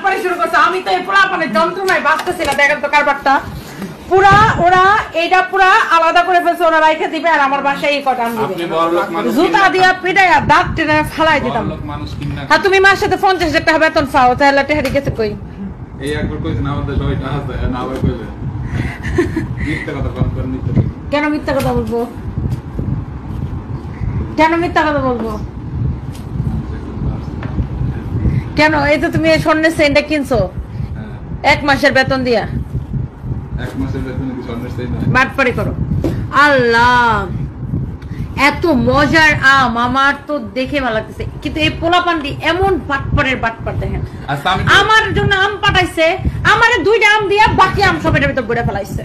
বাটপাড়ি শুরু করছে। আমি তো এই পোলাপানের যন্ত্রণায় বাঁচতেছি না। দেখেন তো কারবারটা পুরা ওরা এইটা পুরা আলাদা করে ফেলছে, ওরা রাইখে দিবে আর আমার বাসায় এই কটা আনবে। জুতা দিয়া পিটাইয়া দাঁত টেনে ফালাই দিতাম। হ্যাঁ তুমি মার সাথে 50,000 টাকা বেতন পাও, তাহলে টেহারি গেছে কই? এই একবার কইছ না আমাদের সবাই টাকা আছে না আবার কইলে মিথ্যা কথা কম করে নিতে। কেন মিথ্যা কথা বলবো? কেন মিথ্যা কথা বলবো? কেন? এই তো তুমি স্বর্ণের চেইনটা কিনছো 1 মাসের বেতন দিয়া। 1 মাসের বেতন কি স্বর্ণের চেইন না? বাটপাড়ি করো। আল্লাহ এত মজার আম, আমার তো দেখে ভালো লাগতেছে, কিন্তু এই পোলাপান্ডি এমন বাটপাড়ের বাটপার দেখেন। আমার জন্য আম পাঠাইছে, আমারে 2টা আম দিয়া বাকি আম সব এটার ভিতর বইরা ফেলাইছে।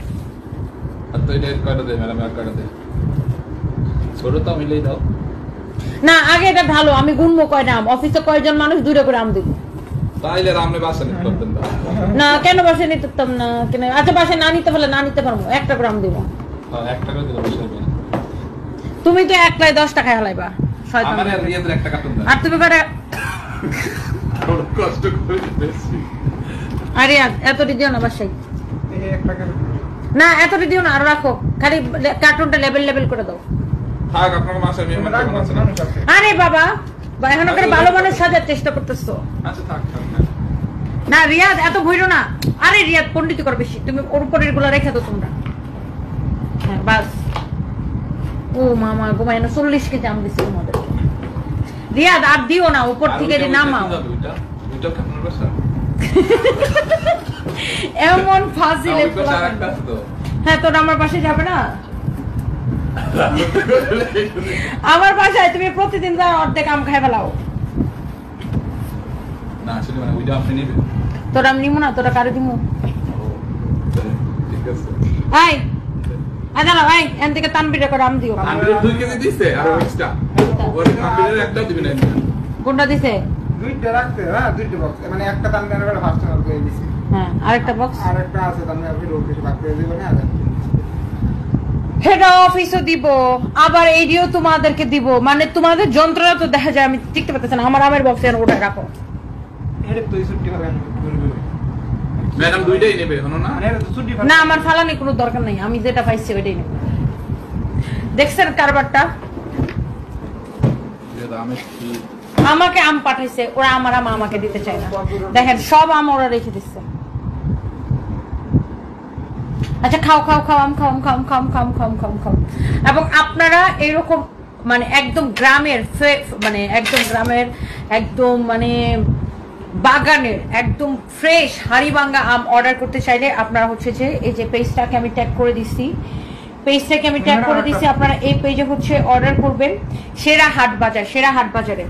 আর তো এটা কয়টা দে ম্যাডাম, আর কয়টা দে ছোট তো মিলেই দাও না। আগে এটা ভালো, আমি গুনবো কয়টা আম, অফিসে কয়জন মানুষ 2টা করে আম দিব। তাইলে রামনে বাসা নিতে পারতেন না। কেন বাসায় নিতাম না? কেন? আচ্ছা বাসায় না নিতে পারলে না নিতে পারবো, 1টা করে আম দিব। 1 টাকা দিলে বসে তুমি তো একলাই 10 টাকা হালাইবা। আমার আর রিয়াদের 1 টাকা কাটুন দাও। আর তুমি করে বড় কষ্ট করে দিতেছি। আরে এতটি দিও না বাসায়। এই 1 টাকা না এতটি দিও না, আরো রাখো। খালি কার্টুনটা লেভেল করে দাও। থাক আপনার মাসে মেহমান কেমন আছে না? আরে বাবা এখনো করে ভালো মানুষ সাজার চেষ্টা করতেছো। আচ্ছা থাক থাক না রিয়াদ এত ভইরো না। আরে রিয়াদ পণ্ডিত কর বেশি, তুমি ওর উপরের গুলো রেখে দাও তোমরা। হ্যাঁ বাস। ও মামা গোমাই না 40 কেজি আম দিছি তোমাদের। রিয়াদ আর দিও না, উপর থেকে নামাও। দুইটা আপনার বাসা এমন ফাজিলে পোলা। হ্যাঁ তোর আমার পাশে যাবে না? আমার বাসায় তুমি প্রতিদিন যা অর্ধেক আম খাই ফেলাও। না আসলে মানে ওইটা আপনি নেবেন। তোর আম নিমু না, তোরা কারে দিমু? ঠিক আছে। এই আদালা ভাই এন থেকে তানবিরে করে আম দিও। আমি 2 কেজি দিছে আর এক্সট্রা ওর তানবিরের একটা দিবেন না। কোনটা দিছে? 2টা রাখতে। হ্যাঁ 2টা বক্স, মানে একটা তানবিরের করে ফার্স্ট অর্ডার করে দিছি। হ্যাঁ আরেকটা বক্স আরেকটা আছে তানবির আপনি রোড কিছু বাকি করে দিবেন না। হেড অফিসও দিব, আবার এইডিও তোমাদেরকে দিব। মানে তোমাদের যন্ত্রণা তো দেখা যায় আমি টিকতে পারতেছি না। আমার আমের বক্সে ওটা রাখো। এটা তো ছুটি হবে না। ম্যাডাম দুইটাই নেবে হলো না? মানে এটা তো ছুটি না আমার ফালানি কোনো দরকার নাই, আমি যেটা পাইছি ওইটাই নেব। দেখছেন কারবারটা? এটা আমি কি আমাকে আম পাঠাইছে, ওরা আমার আম আমাকে দিতে চায় না। দেখেন সব আম ওরা রেখে দিচ্ছে। আচ্ছা খাও খাও খাও আম খাও খাও খাও খাও খাও খাও খাও। এবং আপনারা এরকম মানে একদম গ্রামের মানে একদম গ্রামের একদম মানে বাগানের একদম ফ্রেশ হাড়িভাঙ্গা আম অর্ডার করতে চাইলে আপনারা হচ্ছে যে এই যে পেজটাকে আমি ট্যাগ করে দিচ্ছি, আপনারা এই পেজে হচ্ছে অর্ডার করবেন। সেরা হাট বাজারে